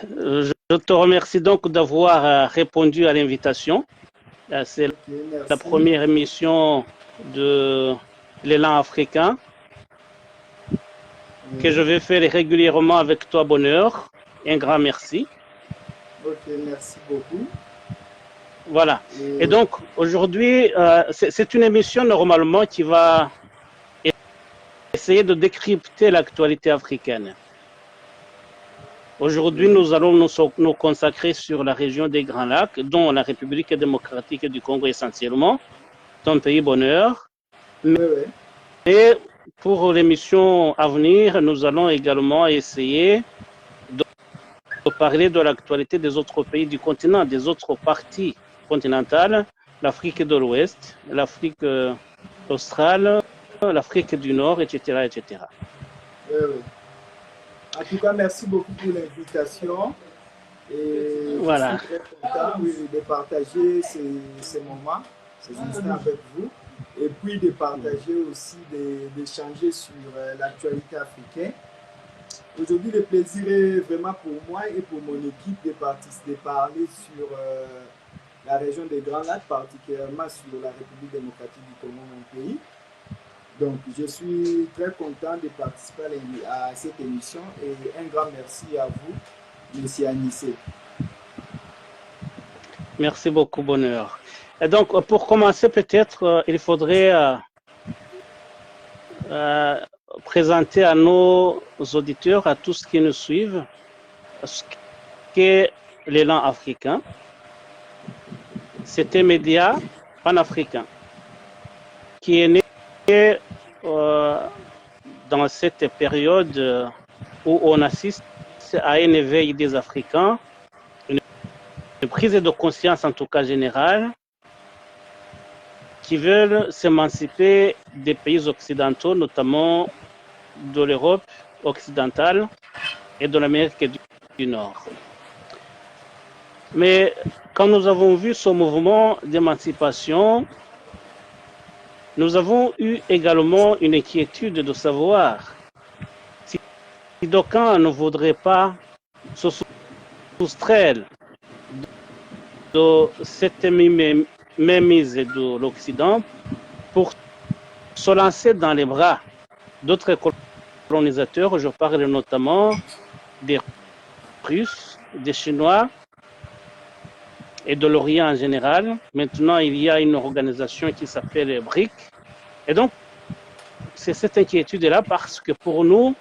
Je te remercie donc d'avoir répondu à l'invitation. C'est la première émission de l'élan africain que je vais faire régulièrement avec toi, Bonheur. Un grand merci. Ok, merci beaucoup. Voilà. Et donc, aujourd'hui, c'est une émission normalement qui va essayer de décrypter l'actualité africaine. Aujourd'hui, nous allons nous consacrer sur la région des Grands Lacs, dont la République démocratique du Congo essentiellement, ton pays Bonheur. Et pour l'émission à venir, nous allons également essayer de parler de l'actualité des autres pays du continent, des autres parties continentales, l'Afrique de l'Ouest, l'Afrique australe, l'Afrique du Nord, etc., etc. En tout cas, merci beaucoup pour l'invitation. Et voilà. Je suis très content de partager ces moments, ces instants avec vous. Et puis de partager aussi, d'échanger sur l'actualité africaine. Aujourd'hui, le plaisir est vraiment pour moi et pour mon équipe de parler sur la région des Grands Lacs, particulièrement sur la République démocratique du Congo, mon pays. Donc, je suis très content de participer à cette émission et un grand merci à vous, M. Anissé. Merci beaucoup, Bonheur. Et donc, pour commencer, peut-être, il faudrait présenter à nos auditeurs, à tous qui nous suivent, ce qu'est l'élan africain. C'est un média panafricain qui est né dans cette période où on assiste à un éveil des Africains, une prise de conscience en tout cas générale, qui veulent s'émanciper des pays occidentaux, notamment de l'Europe occidentale et de l'Amérique du Nord. Mais quand nous avons vu ce mouvement d'émancipation, nous avons eu également une inquiétude de savoir si d'aucuns ne voudraient pas se soustraire de cette mainmise de l'Occident pour se lancer dans les bras d'autres colonisateurs. Je parle notamment des Russes, des Chinois et de l'Orient en général. Maintenant, il y a une organisation qui s'appelle BRIC. Et donc, c'est cette inquiétude-là parce que pour nous,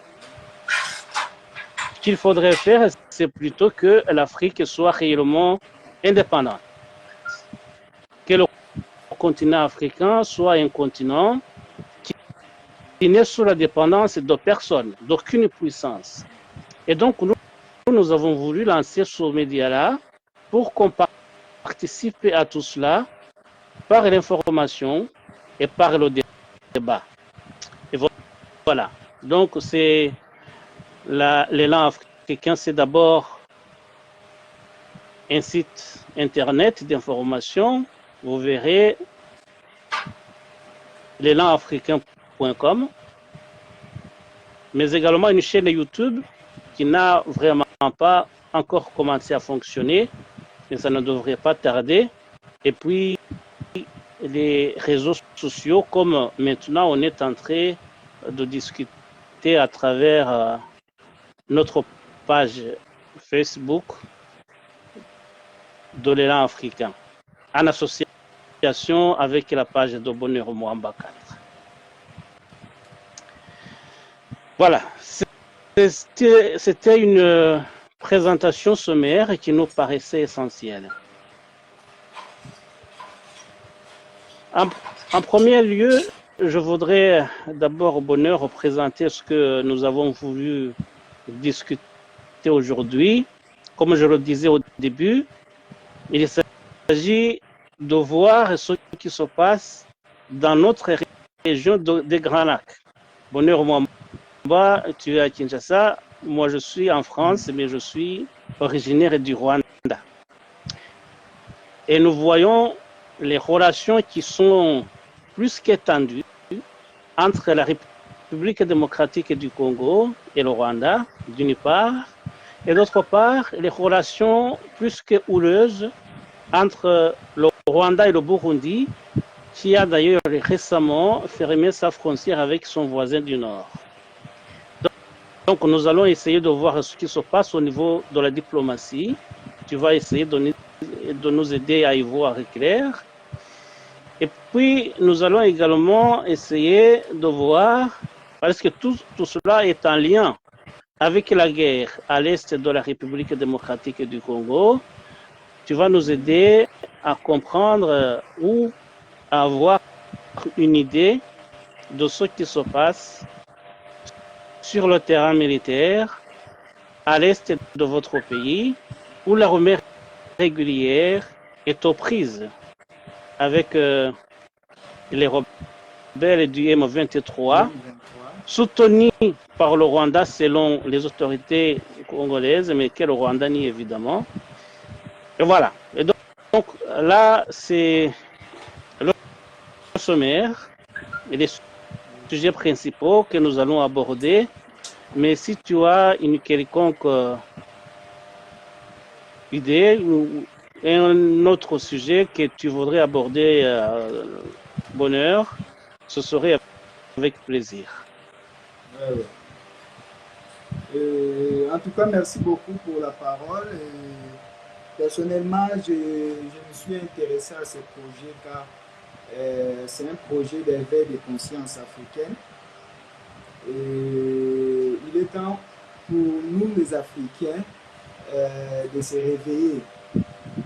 ce qu'il faudrait faire, c'est plutôt que l'Afrique soit réellement indépendante. Que le continent africain soit un continent qui n'est sous la dépendance de personne, d'aucune puissance. Et donc, nous avons voulu lancer ce média-là pour qu'on participe à tout cela par l'information et par le débat. Et voilà. Donc, c'est l'élan africain, c'est d'abord un site internet d'information. Vous verrez l'élanafricain.com, mais également une chaîne YouTube qui n'a vraiment pas encore commencé à fonctionner, mais ça ne devrait pas tarder. Et puis, les réseaux sociaux, comme maintenant on est en train de discuter à travers notre page Facebook de l'élan africain, en association avec la page de Bonheur Mwamba 4. Voilà, c'était une présentation sommaire qui nous paraissait essentielle. En premier lieu, je voudrais d'abord, Bonheur, représenter ce que nous avons voulu discuter aujourd'hui. Comme je le disais au début, il s'agit de voir ce qui se passe dans notre région des Grands Lacs. Bonheur Mwamba, tu es à Kinshasa, moi je suis en France, mais je suis originaire du Rwanda. Et nous voyons les relations qui sont plus qu'étendues entre la République démocratique du Congo et le Rwanda, d'une part, Et d'autre part, les relations plus que houleuses entre le Rwanda et le Burundi, qui a d'ailleurs récemment fermé sa frontière avec son voisin du Nord. Donc, nous allons essayer de voir ce qui se passe au niveau de la diplomatie. Tu vas essayer de nous aider à y voir clair. Et puis, nous allons également essayer de voir, parce que tout cela est en lien avec la guerre à l'est de la République démocratique du Congo. Tu vas nous aider à comprendre ou à avoir une idée de ce qui se passe sur le terrain militaire à l'est de votre pays, où l'armée régulière est aux prises avec les rebelles du M23, soutenus par le Rwanda selon les autorités congolaises, mais que le Rwanda nie évidemment. Et voilà. Et donc là, c'est le sommaire et les sujets principaux que nous allons aborder. Mais si tu as une quelconque idée ou un autre sujet que tu voudrais aborder, bonheur, ce serait avec plaisir. En tout cas, merci beaucoup pour la parole. Et personnellement, je me suis intéressé à ce projet car c'est un projet d'éveil de conscience africaine. Et il est temps pour nous, les Africains, de se réveiller.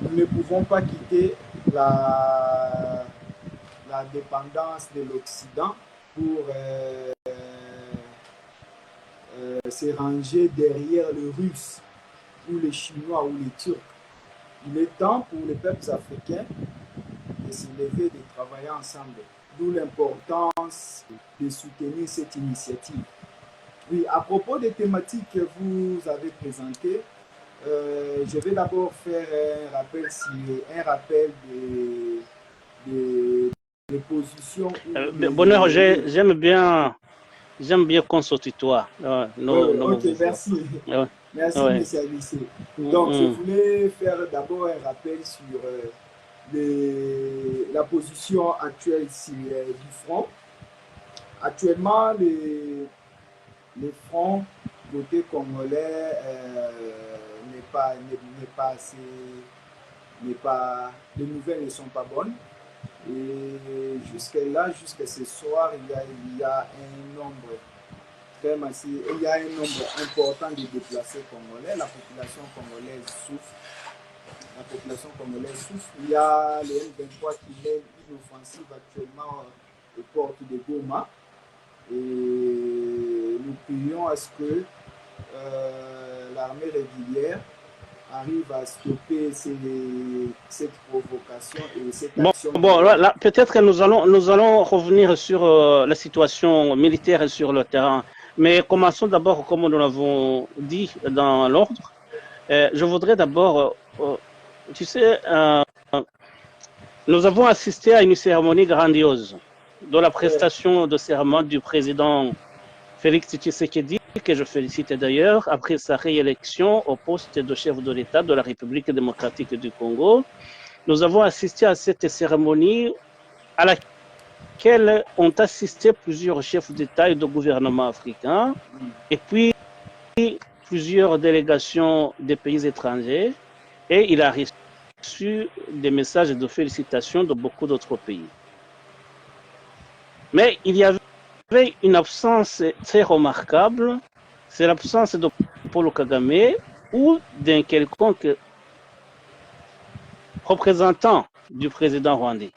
Nous ne pouvons pas quitter la dépendance de l'Occident pour se ranger derrière le Russe ou les Chinois ou les Turcs. Il est temps pour les peuples africains de se lever, de travailler ensemble. D'où l'importance de soutenir cette initiative. Oui, à propos des thématiques que vous avez présentées, je vais d'abord faire un rappel des positions. Bonheur, j'aime bien qu'on se tutoie. Ok, merci. Merci, ouais. M. Abissé. Donc, je voulais faire d'abord un rappel sur la position actuelle du front. Actuellement, les fronts côté congolais les nouvelles ne sont pas bonnes. Et jusqu'à ce soir, il y a un nombre très massif, il y a un nombre important de déplacés congolais. La population congolaise souffre. Il y a les M23 qui mènent une offensive actuellement aux portes de Goma. Et nous prions à ce que l'armée régulière arrive à stopper cette provocation et cette action. Bon, là, peut-être que nous allons revenir sur la situation militaire sur le terrain. Mais commençons d'abord, comme nous l'avons dit, dans l'ordre. Je voudrais d'abord, tu sais, nous avons assisté à une cérémonie grandiose de la prestation de serment du président Félix Tshisekedi, que je félicite d'ailleurs, après sa réélection au poste de chef de l'État de la République démocratique du Congo. Nous avons assisté à cette cérémonie à laquelle ont assisté plusieurs chefs d'État et de gouvernement africains, et puis plusieurs délégations des pays étrangers, et il a reçu des messages de félicitations de beaucoup d'autres pays. Mais il y avait une absence très remarquable, c'est l'absence de Paul Kagame ou d'un quelconque représentant du président rwandais.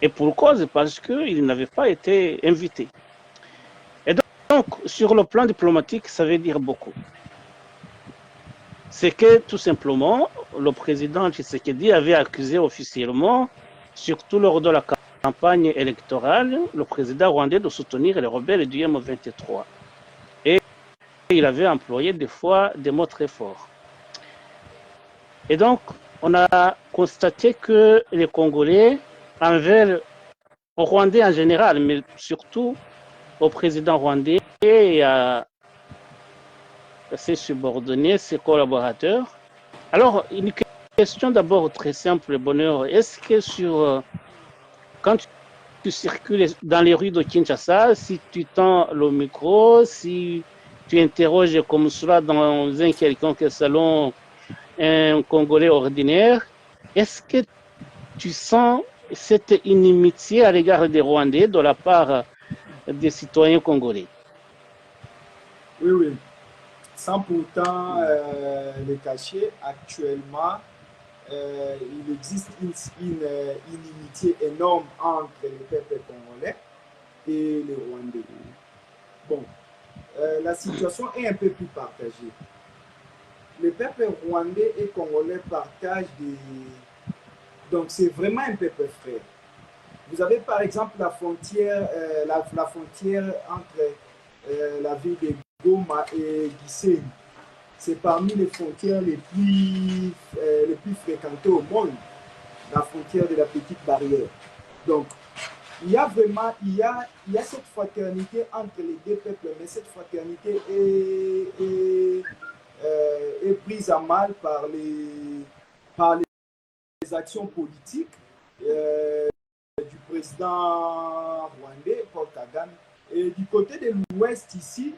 Et pour cause, parce qu'il n'avait pas été invité. Et donc, sur le plan diplomatique, ça veut dire beaucoup. C'est que, tout simplement, le président Tshisekedi avait accusé officiellement, surtout lors de la campagne électorale, le président rwandais de soutenir les rebelles du M23. Et il avait employé des fois des mots très forts. Et donc, on a constaté que les Congolais, envers aux Rwandais en général, mais surtout au président rwandais et ses subordonnés, ses collaborateurs. Alors, une question d'abord très simple, Bonheur. Est-ce que quand tu circules dans les rues de Kinshasa, si tu tends le micro, si tu interroges comme cela dans un quelconque salon un Congolais ordinaire, est-ce que tu sens cette inimitié à l'égard des Rwandais de la part des citoyens congolais? Oui, oui. Sans pourtant le cacher, actuellement, il existe une inimitié énorme entre les peuples congolais et les Rwandais. Bon, la situation est un peu plus partagée. Les peuples rwandais et congolais partagent des... Donc, c'est vraiment un peuple frère. Vous avez par exemple la frontière, la frontière entre la ville de Goma et Gisenyi. C'est parmi les frontières les plus fréquentées au monde, la frontière de la petite barrière. Donc, il y a vraiment, il y a cette fraternité entre les deux peuples, mais cette fraternité est prise à mal par les actions politiques du président rwandais, Paul Kagame. Et du côté de l'Ouest ici,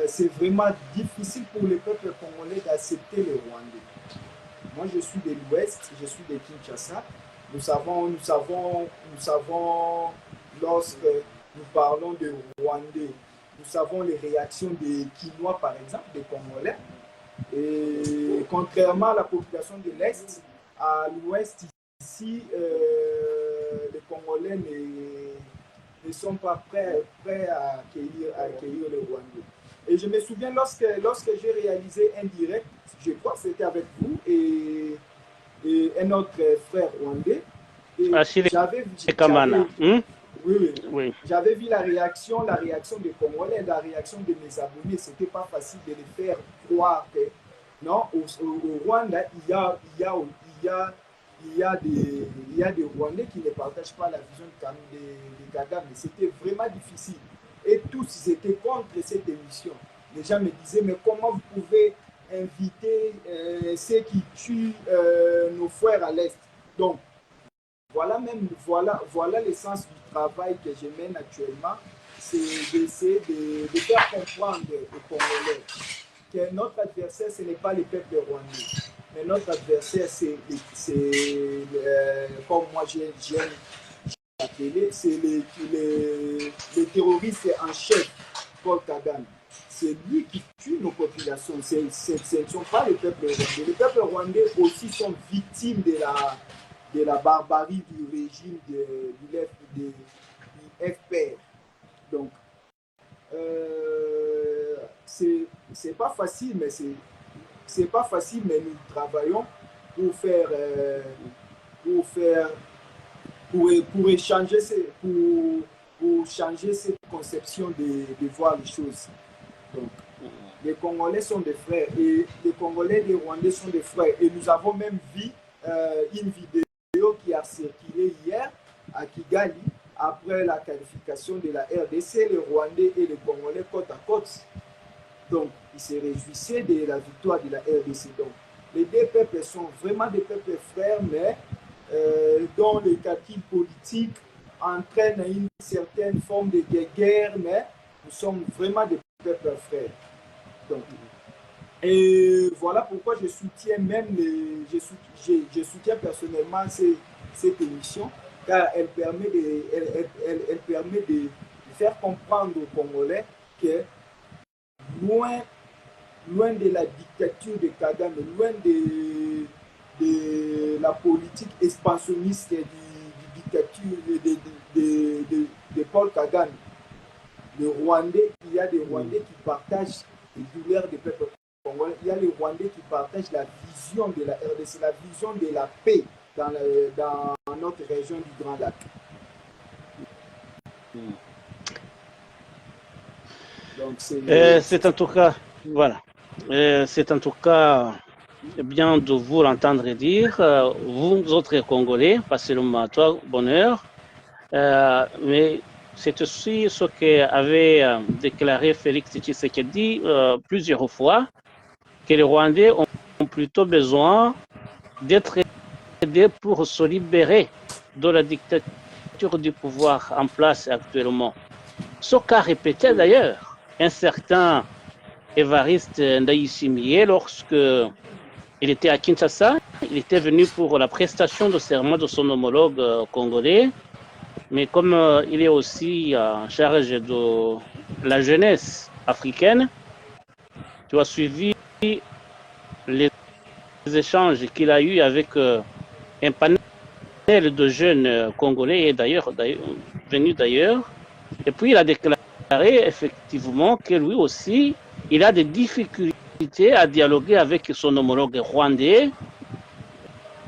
c'est vraiment difficile pour les peuples congolais d'accepter les Rwandais. Moi, je suis de l'Ouest, je suis de Kinshasa. Nous savons, lorsque nous parlons de Rwandais, nous savons les réactions des Kinois, par exemple, des Congolais. Et contrairement à la population de l'Est, à l'Ouest, ici, les Congolais ne sont pas prêts à accueillir les Rwandais. Et je me souviens, lorsque j'ai réalisé un direct, je crois que c'était avec vous et un autre frère rwandais. J'avais vu la réaction des Congolais, la réaction de mes abonnés. C'était pas facile de les faire croire que non, au Rwanda, il y a des Rwandais qui ne partagent pas la vision de Kagame. C'était vraiment difficile. Et tous étaient contre cette émission. Les gens me disaient, mais comment vous pouvez inviter ceux qui tuent nos frères à l'Est? Donc, voilà l'essence du travail que je mène actuellement, c'est d'essayer de faire comprendre aux Congolais que notre adversaire, ce n'est pas les peuples rwandais, mais notre adversaire, c'est comme moi j'aime l'appeler, c'est les terroristes en chef, Paul Kagame. C'est lui qui tue nos populations, ce ne sont pas les peuples rwandais. Les peuples rwandais aussi sont victimes de la barbarie du régime du FPR. Donc, c'est pas facile, mais nous travaillons pour changer cette conception de voir les choses. Donc, les Congolais sont des frères et les Congolais et les Rwandais sont des frères. Et nous avons même vu une vidéo qui a circulé hier à Kigali après la qualification de la RDC, les Rwandais et les Congolais côte à côte. Donc, ils se réjouissaient de la victoire de la RDC. Donc, les deux peuples sont vraiment des peuples frères, mais dont les calculs politiques entraînent une certaine forme de guerre, mais nous sommes vraiment des peuples frères. Donc, et voilà pourquoi je soutiens je soutiens personnellement cette émission, car elle permet de faire comprendre aux Congolais que loin de la dictature de Kagame, loin de la politique expansionniste du dictature de Paul Kagame, il y a des Rwandais qui partagent les douleurs des peuples congolais. Il y a les Rwandais qui partagent la vision de la RDC, la vision de la paix dans notre région du Grand Lac. Donc c'est en tout cas, voilà. C'est en tout cas bien de vous l'entendre dire, vous autres Congolais, pas seulement toi, Bonheur, mais c'est aussi ce qu'avait déclaré Félix Tshisekedi plusieurs fois, que les Rwandais ont plutôt besoin d'être aidés pour se libérer de la dictature du pouvoir en place actuellement. Ce qu'a répété d'ailleurs un certain Évariste Ndayishimiye lorsque il était à Kinshasa. Il était venu pour la prestation de serment de son homologue congolais. Mais comme il est aussi en charge de la jeunesse africaine, tu as suivi les échanges qu'il a eus avec un panel de jeunes congolais et venus d'ailleurs. Et puis il a déclaré effectivement que lui aussi, il a des difficultés à dialoguer avec son homologue rwandais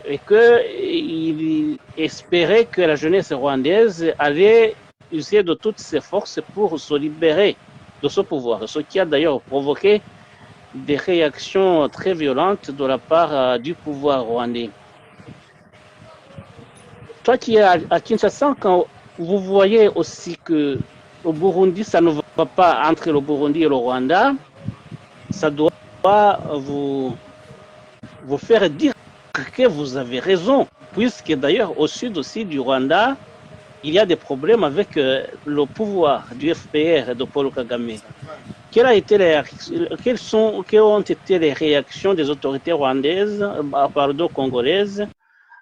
et qu'il espérait que la jeunesse rwandaise allait user de toutes ses forces pour se libérer de ce pouvoir, ce qui a d'ailleurs provoqué des réactions très violentes de la part du pouvoir rwandais. Toi qui es à Kinshasa, quand vous voyez aussi que au Burundi, ça ne va pas entre le Burundi et le Rwanda, ça doit vous faire dire que vous avez raison, puisque d'ailleurs au sud aussi du Rwanda, il y a des problèmes avec le pouvoir du FPR de Paul Kagame. Quelles ont été les réactions des autorités rwandaises, congolaises,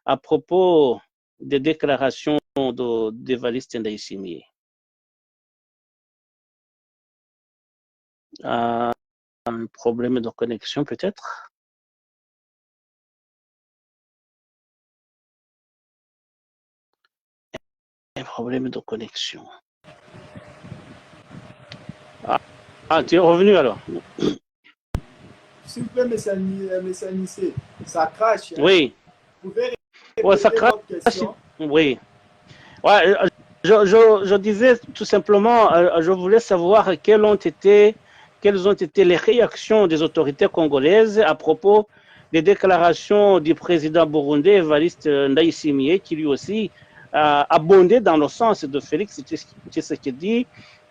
à propos des déclarations d'Evariste Ndayishimiye? Un problème de connexion peut-être? Un problème de connexion. Ah, tu es revenu alors? S'il vous plaît, Messanice, ça crache. Hein? Oui. Vous pouvez répéter ça crache. votre question? Oui. Ouais, je disais tout simplement, je voulais savoir quelles ont été les réactions des autorités congolaises à propos des déclarations du président burundais Evariste Ndayishimiye, qui lui aussi a abondé dans le sens de Félix Tshisekedi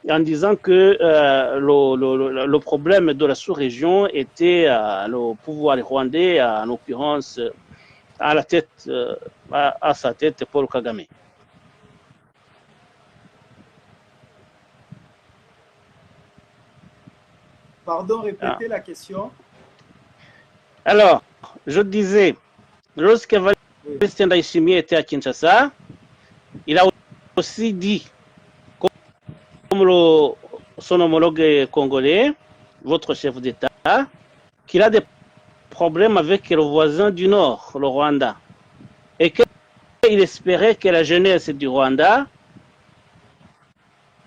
en disant que le problème de la sous-région était le pouvoir rwandais, en l'occurrence à sa tête Paul Kagame. Pardon, répétez la question. Alors, je disais, lorsque Evariste Ndayishimiye était à Kinshasa, il a aussi dit, comme son homologue congolais, votre chef d'État, qu'il a des problèmes avec le voisin du Nord, le Rwanda, et qu'il espérait que la jeunesse du Rwanda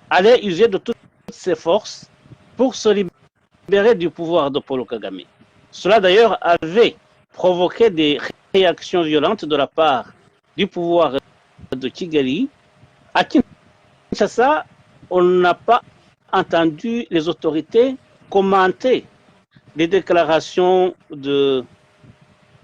allait user de toutes ses forces pour se libérer du pouvoir de Paul Kagame. Cela d'ailleurs avait provoqué des réactions violentes de la part du pouvoir de Kigali. À Kinshasa, on n'a pas entendu les autorités commenter les déclarations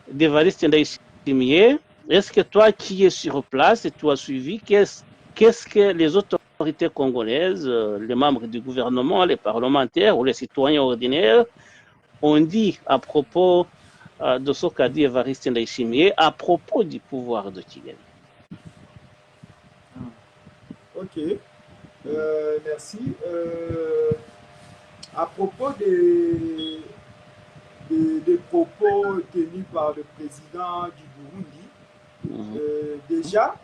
d'Evariste Ndayishimiye. Est-ce que toi qui es sur place et tu as suivi, qu'est-ce que les autorités congolaises, les membres du gouvernement, les parlementaires ou les citoyens ordinaires ont dit à propos de ce qu'a dit Evariste Ndayishimiye à propos du pouvoir de Kigali? Ok, merci. À propos des propos tenus par le président du Burundi, déjà,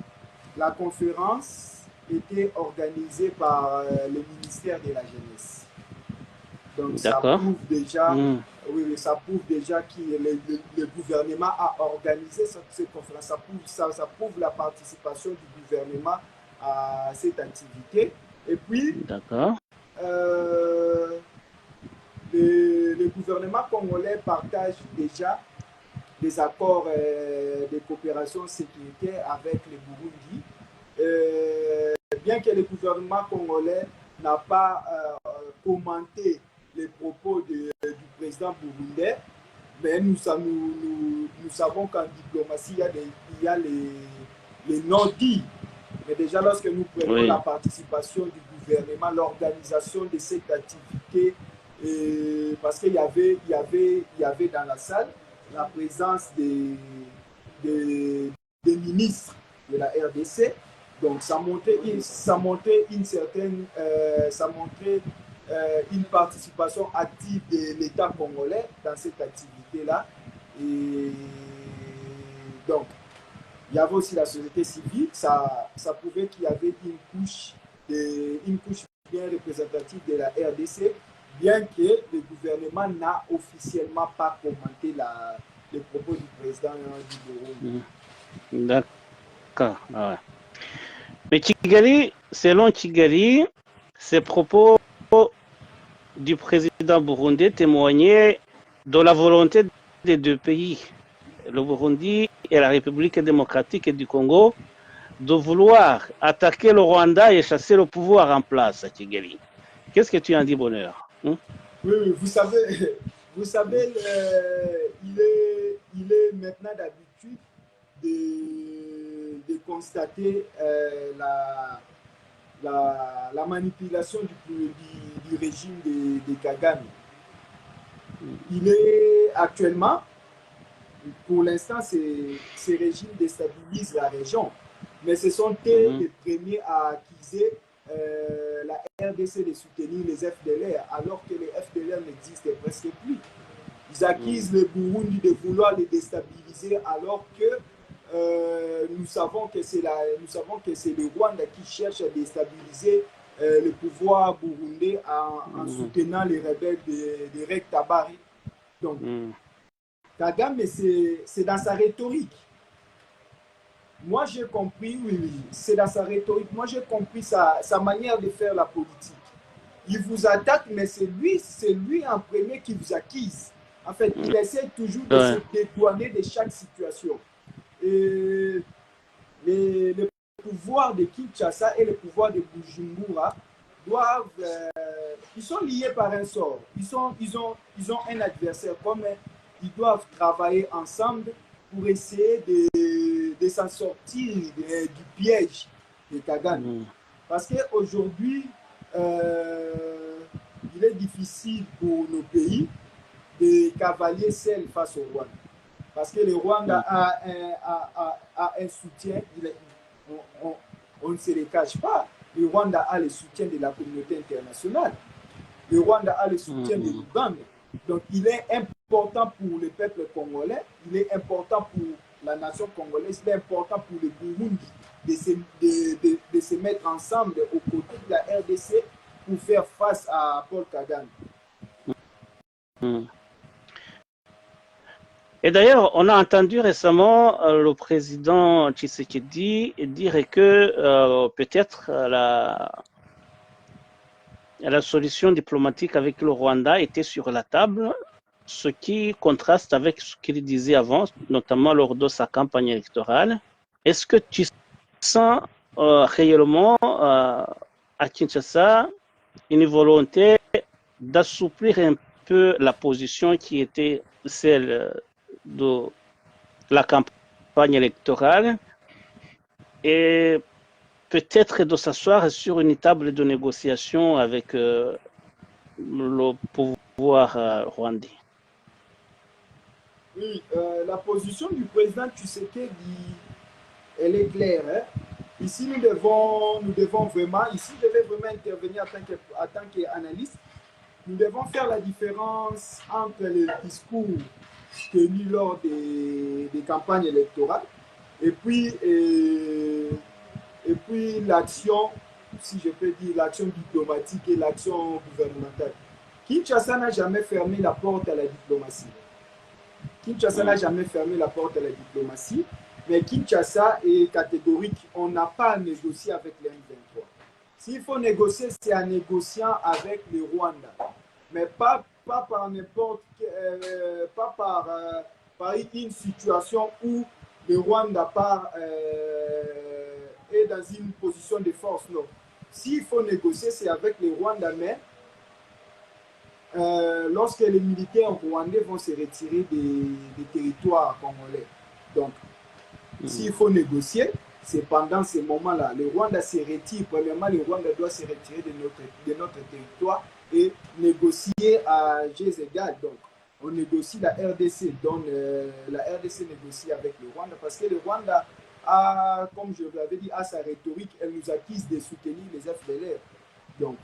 la conférence était organisée par le ministère de la Jeunesse. Donc ça prouve déjà, ça prouve déjà que le gouvernement a organisé cette conférence. Ça prouve la participation du gouvernement à cette activité. Et puis, le gouvernement congolais partage déjà des accords de coopération sécuritaire avec le Burundi. Bien que le gouvernement congolais n'a pas commenté les propos du président burundais, mais nous savons qu'en diplomatie, il y a les non-dits. Mais déjà, lorsque nous prenons Oui. la participation du gouvernement, l'organisation de cette activité, parce qu'il y avait dans la salle la présence des ministres de la RDC. Donc, ça montrait une participation active de l'État congolais dans cette activité-là. Et donc, il y avait aussi la société civile. Ça prouvait qu'il y avait une couche bien représentative de la RDC, bien que le gouvernement n'a officiellement pas commenté les propos du président du Burundi. D'accord. Ah ouais. Mais Kigali, selon Kigali, ces propos du président burundais témoignaient de la volonté des deux pays, le Burundi et la République démocratique du Congo, de vouloir attaquer le Rwanda et chasser le pouvoir en place à Kigali. Qu'est-ce que tu en dis, Bonheur? Oui, vous savez, il est maintenant d'habitude de constater la manipulation du régime de Kagame. Il est actuellement, pour l'instant, ces régimes déstabilisent la région, mais ce sont les premiers à accuser la RDC de soutenir les FDLR, alors que les FDLR n'existent presque plus. Ils accusent le Burundi de vouloir les déstabiliser, alors que nous savons que c'est le Rwanda qui cherche à déstabiliser le pouvoir burundais en soutenant les rebelles de Rek Tabari. Donc, Kagame, c'est dans sa rhétorique. Moi, j'ai compris, oui, c'est dans sa rhétorique. Moi, j'ai compris sa manière de faire la politique. Il vous attaque, mais c'est lui en premier qui vous accuse. En fait, il essaie toujours de se dédouaner de chaque situation. Et le pouvoir de Kinshasa et le pouvoir de Bujumbura doivent... ils sont liés par un sort. Ils ont un adversaire commun. Ils doivent travailler ensemble pour essayer de s'en sortir du piège de Kagame. Parce qu'aujourd'hui, il est difficile pour nos pays de cavalier seul face au Rwanda. Parce que le Rwanda a un soutien, on ne se le cache pas. Le Rwanda a le soutien de la communauté internationale. Le Rwanda a le soutien de l'Ouganda. Donc, il est important pour le peuple congolais, il est important pour la nation congolaise, il est important pour le Burundi de se mettre ensemble aux côtés de la RDC pour faire face à Paul Kagame. Et d'ailleurs, on a entendu récemment le président Tshisekedi dire que peut-être la solution diplomatique avec le Rwanda était sur la table, ce qui contraste avec ce qu'il disait avant, notamment lors de sa campagne électorale. Est-ce que tu sens réellement à Kinshasa une volonté d'assouplir un peu la position qui était celle de la campagne électorale et peut-être de s'asseoir sur une table de négociation avec le pouvoir rwandais? Oui, la position du président Tshisekedi, elle est claire. Hein? Ici, nous devons vraiment, ici, je vais vraiment intervenir en tant qu'analyste. Nous devons faire la différence entre les discours tenus lors des campagnes électorales et puis l'action, si je peux dire, l'action diplomatique et l'action gouvernementale. Kinshasa n'a jamais fermé la porte à la diplomatie. Kinshasa n'a jamais fermé la porte à la diplomatie, mais Kinshasa est catégorique. On n'a pas à négocier avec les M23. S'il faut négocier, c'est en négociant avec le Rwanda, mais pas par n'importe pas par une situation où le Rwanda est dans une position de force. Non. S'il faut négocier, c'est avec le Rwanda, mais lorsque les militaires rwandais vont se retirer des territoires congolais. Donc, s'il faut négocier, c'est pendant ces moments-là. Le Rwanda se retire. Premièrement, le Rwanda doit se retirer de notre territoire et négocier à jets égales. Donc, on négocie la RDC. Donc, la RDC négocie avec le Rwanda parce que le Rwanda a, comme je vous l'avais dit, a sa rhétorique. Elle nous accuse de soutenir les FDLR. Donc,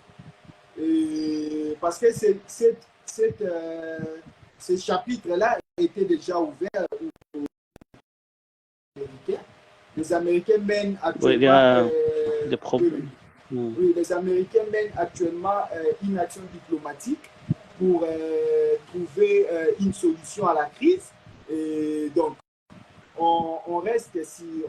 parce que ce chapitre-là était déjà ouvert aux Américains. Les Américains mènent actuellement des problèmes. Oui, les Américains mènent actuellement une action diplomatique pour trouver une solution à la crise. Et donc, on reste si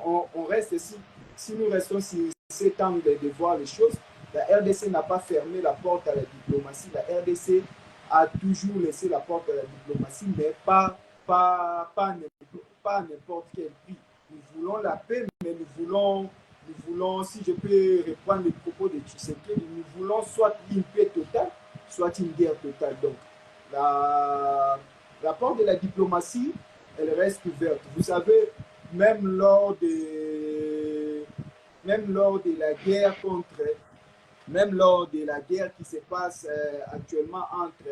nous restons sur cet angle de voir les choses, la RDC n'a pas fermé la porte à la diplomatie. La RDC a toujours laissé la porte à la diplomatie, mais pas à n'importe quel prix. Nous voulons la paix, mais nous voulons, si je peux reprendre les propos de Tshisekedi, nous voulons soit une paix totale, soit une guerre totale. Donc, la porte de la diplomatie, elle reste ouverte. Vous savez, même lors de la guerre qui se passe actuellement entre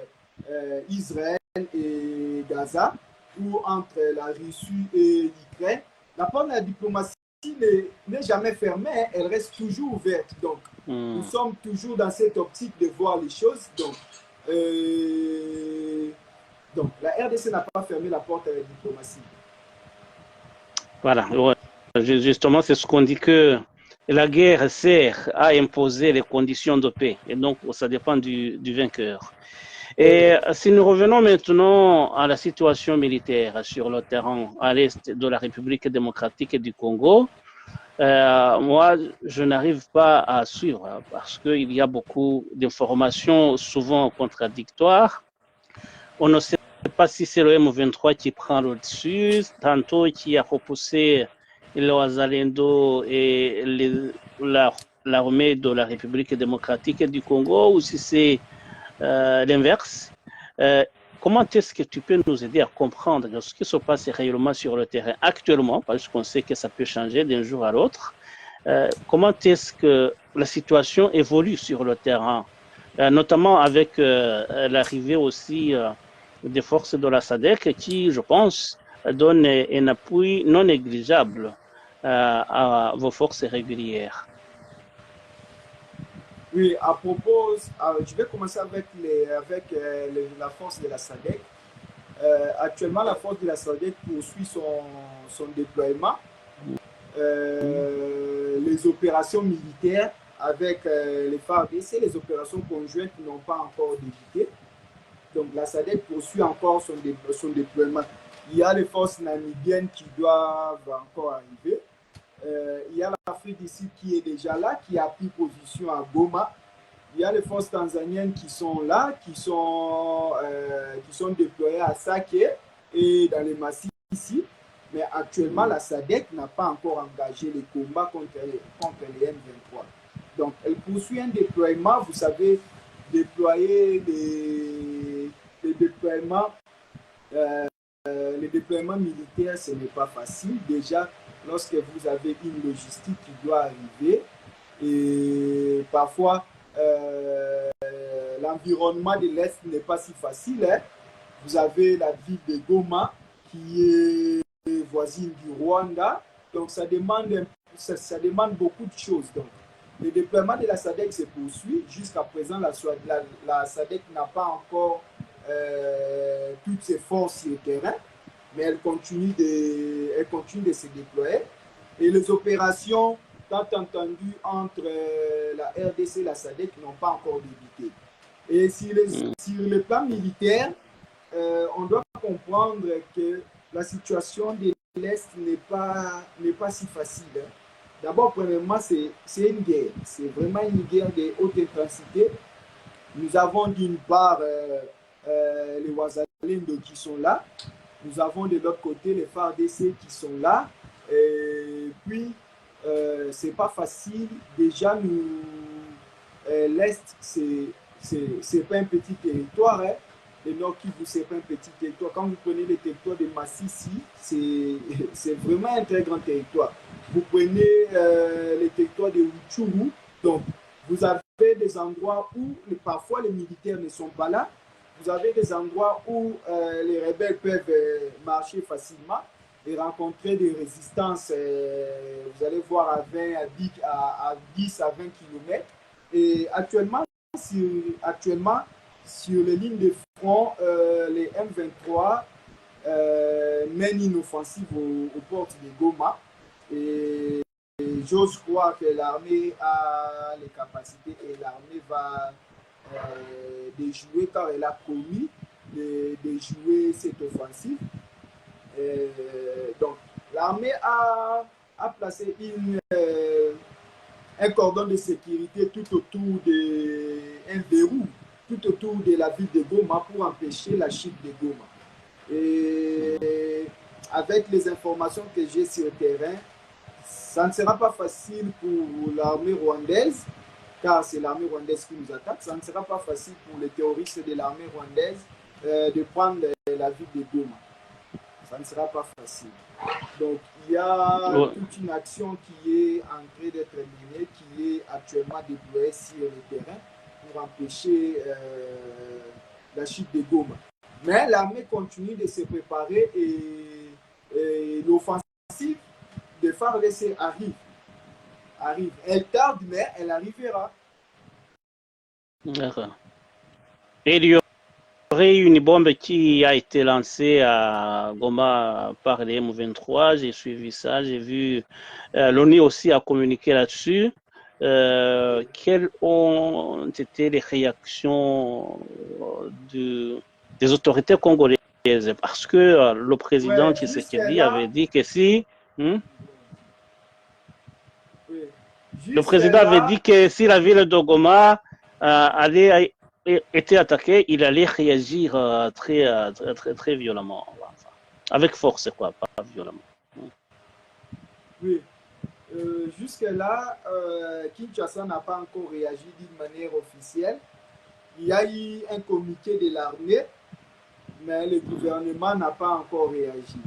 Israël et Gaza, ou entre la Russie et l'Ukraine, la porte de la diplomatie n'est jamais fermée, hein, elle reste toujours ouverte. Donc, nous sommes toujours dans cette optique de voir les choses. Donc la RDC n'a pas fermé la porte à la diplomatie. Voilà, ouais. Justement, c'est ce qu'on dit, que la guerre sert à imposer les conditions de paix. Et donc, ça dépend du vainqueur. Et si nous revenons maintenant à la situation militaire sur le terrain à l'est de la République démocratique du Congo, moi, je n'arrive pas à suivre parce qu'il y a beaucoup d'informations souvent contradictoires. On ne sait pas si c'est le M23 qui prend le dessus, tantôt qui a repoussé le Wazalendo et l'armée de la République démocratique du Congo, ou si c'est l'inverse. Comment est-ce que tu peux nous aider à comprendre ce qui se passe réellement sur le terrain actuellement, parce qu'on sait que ça peut changer d'un jour à l'autre. Comment est-ce que la situation évolue sur le terrain, notamment avec l'arrivée aussi des forces de la SADC qui, je pense, donne un appui non négligeable à vos forces régulières. Oui, à propos, je vais commencer avec la force de la SADC. Actuellement, la force de la SADC poursuit son déploiement. Les opérations militaires avec les FARDC, les opérations conjointes n'ont pas encore débuté. Donc la SADC poursuit encore son déploiement. Il y a les forces namibiennes qui doivent encore arriver. Il y a l'Afrique du Sud qui est déjà là, qui a pris position à Goma. Il y a les forces tanzaniennes qui sont là, qui sont déployées à Sake et dans les massifs ici. Mais actuellement, la SADC n'a pas encore engagé les combats contre les M23. Donc, elle poursuit un déploiement. Vous savez, déployer les déploiements militaires, ce n'est pas facile. Déjà, lorsque vous avez une logistique qui doit arriver, et parfois, l'environnement de l'Est n'est pas si facile. Hein. Vous avez la ville de Goma qui est voisine du Rwanda. Donc, ça demande beaucoup de choses. Donc, le déploiement de la SADC se poursuit. Jusqu'à présent, la SADC n'a pas encore toutes ses forces sur le terrain, mais elle continue de se déployer. Et les opérations, tant entendu, entre la RDC et la SADC n'ont pas encore débuté. Et sur le plan militaire, on doit comprendre que la situation de l'Est n'est pas si facile. Hein. D'abord, premièrement, c'est une guerre. C'est vraiment une guerre de haute intensité. Nous avons d'une part les Wazalendo qui sont là. Nous avons de l'autre côté les FARDC qui sont là. Et puis, c'est pas facile. Déjà, l'Est, c'est pas un petit territoire. Hein. Le Nord Kivu, c'est pas un petit territoire. Quand vous prenez le territoire de Massissi, c'est vraiment un très grand territoire. vous prenez les territoires de Rutshuru. Donc, vous avez des endroits où parfois les militaires ne sont pas là. Vous avez des endroits où les rebelles peuvent marcher facilement et rencontrer des résistances. Vous allez voir à 10 à 20 km. Et actuellement, sur les lignes de front, les M23 mènent une offensive aux portes de Goma. Et j'ose croire que l'armée a les capacités et l'armée va déjouer quand elle a promis de jouer cette offensive. Donc, l'armée a placé un cordon de sécurité tout autour un verrou, tout autour de la ville de Goma pour empêcher la chute de Goma. Et avec les informations que j'ai sur le terrain, ça ne sera pas facile pour l'armée rwandaise, car c'est l'armée rwandaise qui nous attaque. Ça ne sera pas facile pour les terroristes de l'armée rwandaise de prendre la ville de Goma. Ça ne sera pas facile. Donc, il y a toute une action qui est en train d'être menée, qui est actuellement déployée sur le terrain pour empêcher la chute de Goma. Mais l'armée continue de se préparer et l'offensive de FARDC arrive. Elle tarde, mais elle arrivera. D'accord. Et il y aurait une bombe qui a été lancée à Goma par les M23. J'ai suivi ça. J'ai vu l'ONU aussi a communiqué là-dessus. Quelles ont été les réactions des autorités congolaises? Parce que le président Tshisekedi avait dit que si... Le président avait dit que si la ville de Goma était attaquée, il allait réagir très violemment. Avec force, quoi, pas violemment. Oui. Jusque-là, Kinshasa n'a pas encore réagi d'une manière officielle. Il y a eu un communiqué de l'armée, mais le gouvernement n'a pas encore réagi.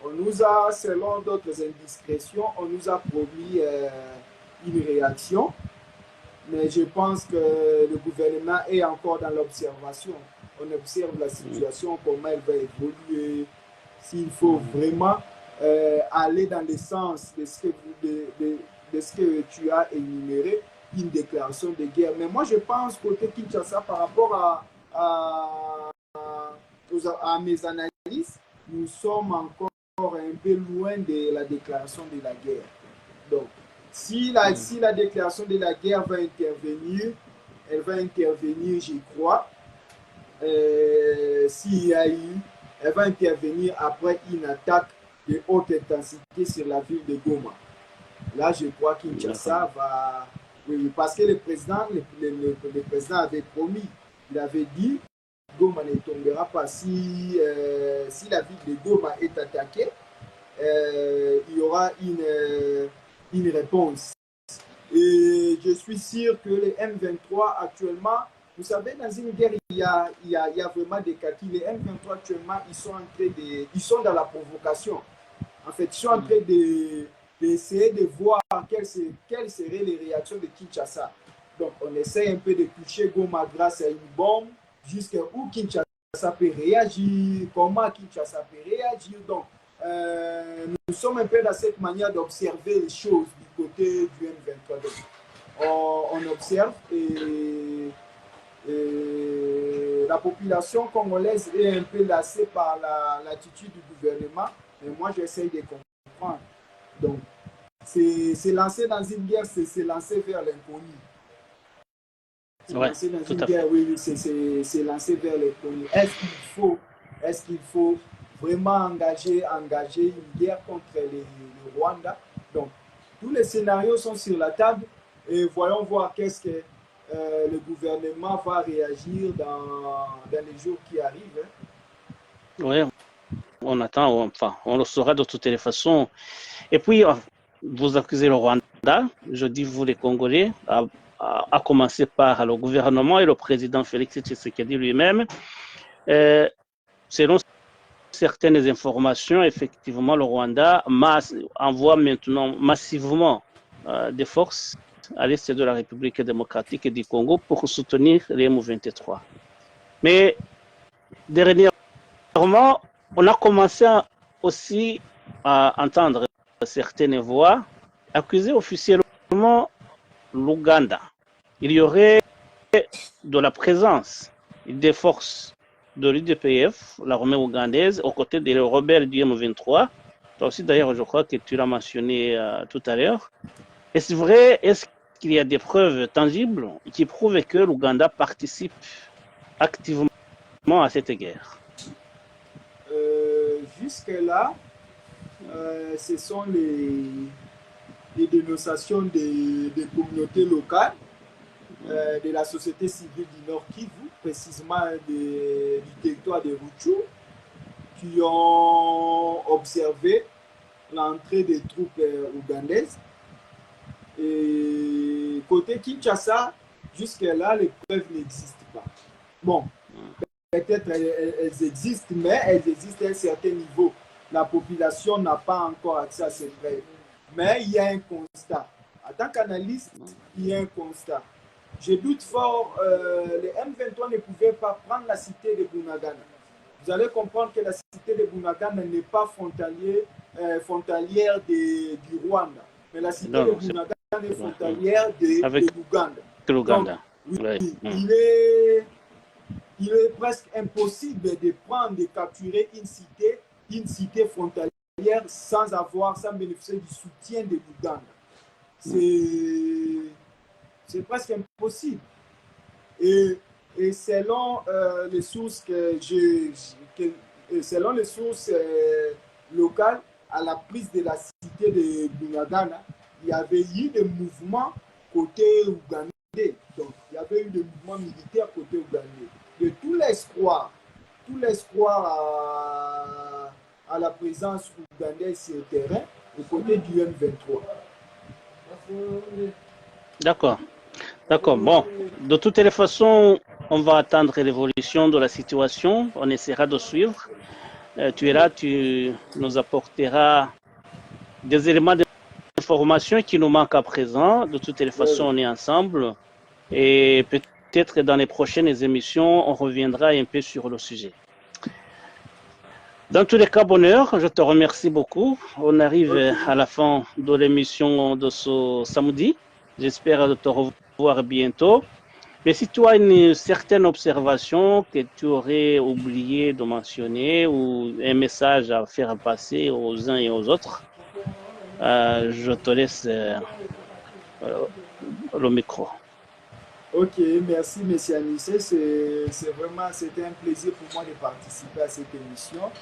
On nous a, selon d'autres indiscrétions, on nous a promis une réaction, mais je pense que le gouvernement est encore dans l'observation. On observe la situation, comment elle va évoluer, s'il faut vraiment aller dans le sens de ce que tu as énuméré, une déclaration de guerre. Mais moi, je pense côté Kinshasa, par rapport à mes analyses, nous sommes encore un peu loin de la déclaration de la guerre. Donc, si la déclaration de la guerre va intervenir, elle va intervenir, je crois, s'il y a eu, elle va intervenir après une attaque de haute intensité sur la ville de Goma. Là, je crois que Kinshasa va... Oui, parce que le président avait promis, il avait dit, Goma ne tombera pas. Si la ville de Goma est attaquée, il y aura une réponse. Et je suis sûr que les M23 actuellement, vous savez, dans une guerre, il y a vraiment des cas. Les M23 actuellement, ils sont dans la provocation. En fait, ils sont en train d'essayer de voir quelles seraient les réactions de Kinshasa. Donc, on essaie un peu de toucher Goma grâce à une bombe, jusqu'à où Kinshasa peut réagir, comment Kinshasa peut réagir. Donc, nous sommes un peu dans cette manière d'observer les choses du côté du M23. Donc, on observe et la population congolaise est un peu lassée par l'attitude du gouvernement, mais moi j'essaye de comprendre. Donc, c'est lancé dans une guerre, c'est lancé vers l'inconnu. C'est lancé dans une guerre, oui, c'est lancé vers l'inconnu. Est-ce qu'il faut vraiment engager une guerre contre le Rwanda? Donc, tous les scénarios sont sur la table et voyons voir qu'est-ce que le gouvernement va réagir dans les jours qui arrivent. Oui, on attend, enfin, on le saura de toutes les façons. Et puis, vous accusez le Rwanda, je dis vous les Congolais, à commencer par le gouvernement et le président Félix Tshisekedi lui-même. Selon certaines informations, effectivement, le Rwanda envoie maintenant massivement des forces à l'est de la République démocratique du Congo pour soutenir les M23. Mais dernièrement, on a commencé aussi à entendre certaines voix accuser officiellement l'Ouganda. Il y aurait de la présence des forces de l'UDPF, l'armée ougandaise, aux côtés des rebelles du M23. Toi aussi, d'ailleurs, je crois que tu l'as mentionné tout à l'heure. Est-ce vrai? Est-ce qu'il y a des preuves tangibles qui prouvent que l'Ouganda participe activement à cette guerre? Jusque-là, ce sont les dénonciations des communautés locales, de la société civile du Nord Kivu, précisément du territoire de Rutshuru, qui ont observé l'entrée des troupes ougandaises. Et côté Kinshasa, jusque-là, les preuves n'existent pas. Bon, peut-être elles existent, mais elles existent à un certain niveau. La population n'a pas encore accès à ces preuves. Mais il y a un constat. En tant qu'analyste, il y a un constat. Je doute fort, les M23 ne pouvaient pas prendre la cité de Bunagana. Vous allez comprendre que la cité de Bunagana n'est pas frontalière du Rwanda. Mais la cité de Bunagana est frontalière de l'Ouganda. Donc, oui, il est presque impossible de prendre, de capturer une cité frontalière sans bénéficier du soutien de l'Ouganda. C'est presque impossible. Et selon les sources locales, à la prise de la cité de Bunagana, il y avait eu des mouvements côté ougandais. Donc, il y avait eu des mouvements militaires côté ougandais. Et tout l'espoir à la présence ougandaise sur le terrain, au côté du M23. D'accord. Bon, de toutes les façons, on va attendre l'évolution de la situation. On essaiera de suivre. Tu es là, tu nous apporteras des éléments d'information qui nous manquent à présent. De toutes les façons, on est ensemble. Et peut-être dans les prochaines émissions, on reviendra un peu sur le sujet. Dans tous les cas, bonheur, je te remercie beaucoup. On arrive à la fin de l'émission de ce samedi. J'espère te revoir bientôt. Mais si tu as une certaine observation que tu aurais oublié de mentionner ou un message à faire passer aux uns et aux autres, je te laisse le micro. Ok, merci M. Anissé. C'était un plaisir pour moi de participer à cette émission.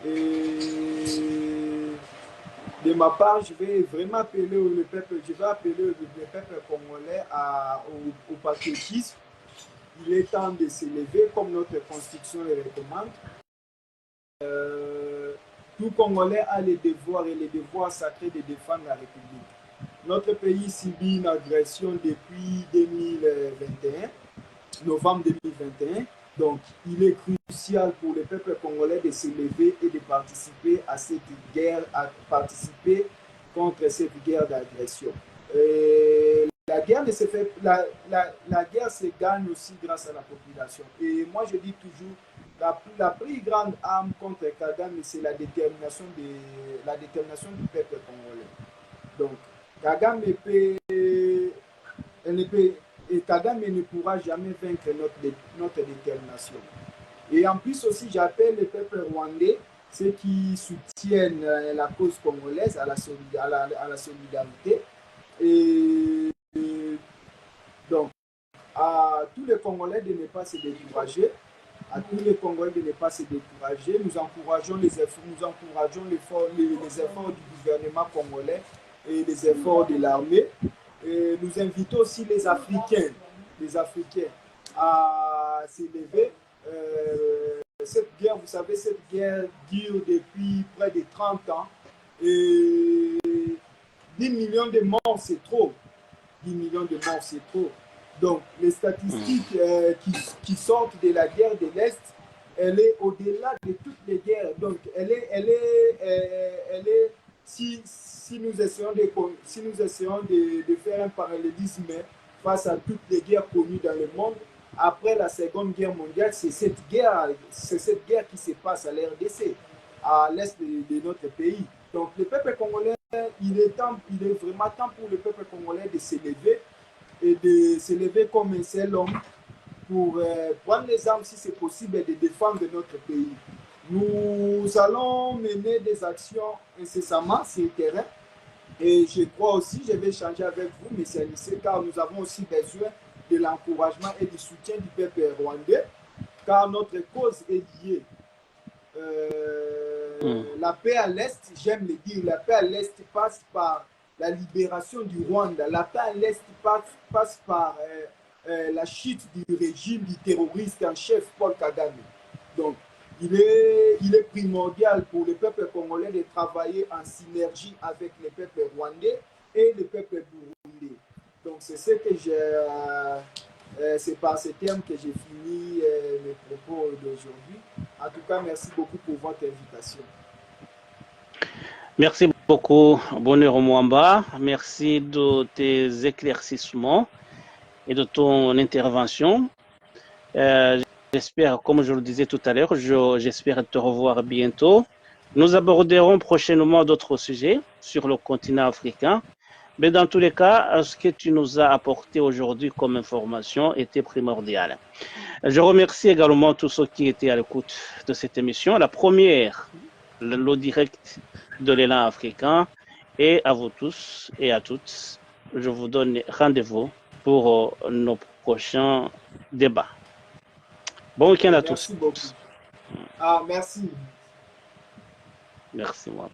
Et de ma part, je vais vraiment appeler le peuple congolais au patriotisme. Il est temps de s'élever comme notre constitution le recommande. Tout Congolais a les devoirs et les devoirs sacrés de défendre la République. Notre pays subit une agression depuis 2021, novembre 2021. Donc, il est crucial pour le peuple congolais de s'élever et de participer à cette guerre, participer contre cette guerre d'agression. La guerre se gagne aussi grâce à la population. Et moi, je dis toujours, la plus grande arme contre Kagame, c'est la détermination du peuple congolais. Donc, Kagame ne pourra jamais vaincre notre détermination. Et en plus aussi, j'appelle le peuple rwandais, ceux qui soutiennent la cause congolaise, à la solidarité. Et donc, à tous les Congolais de ne pas se décourager. Nous encourageons les efforts du gouvernement congolais et les efforts de l'armée. Et nous invitons aussi les Africains à s'élever. Cette guerre, vous savez, cette guerre dure depuis près de 30 ans. Et 10 millions de morts, c'est trop. 10 millions de morts, c'est trop. Donc, les statistiques qui sortent de la guerre de l'Est elle est au-delà de toutes les guerres. Donc, si nous essayons de faire un parallélisme face à toutes les guerres connues dans le monde, après la Seconde Guerre mondiale, c'est cette guerre qui se passe à l'RDC, à l'est de notre pays. Donc, le peuple congolais, il est vraiment temps pour le peuple congolais de s'élever et de s'élever comme un seul homme pour prendre les armes, si c'est possible, et de défendre notre pays. Nous allons mener des actions incessamment sur le terrain. Et je crois aussi, je vais échanger avec vous, M. Anissé, car nous avons aussi besoin de l'encouragement et du soutien du peuple rwandais, car notre cause est liée. La paix à l'Est, j'aime le dire, la paix à l'Est passe par la libération du Rwanda. La paix à l'Est passe par la chute du régime du terroriste en chef Paul Kagame. Donc, il est primordial pour le peuple congolais de travailler en synergie avec le peuple rwandais et le peuple burundais. Donc, c'est ce que c'est par ce terme que j'ai fini mes propos d'aujourd'hui. En tout cas, merci beaucoup pour votre invitation. Merci beaucoup, Bonheur Mwamba. Merci de tes éclaircissements et de ton intervention. J'espère, comme je le disais tout à l'heure, j'espère te revoir bientôt. Nous aborderons prochainement d'autres sujets sur le continent africain. Mais dans tous les cas, ce que tu nous as apporté aujourd'hui comme information était primordial. Je remercie également tous ceux qui étaient à l'écoute de cette émission. La première, le direct de l'élan africain. Et à vous tous et à toutes, je vous donne rendez-vous pour nos prochains débats. Bon week-end à tous. Merci beaucoup. Merci. Merci, moi.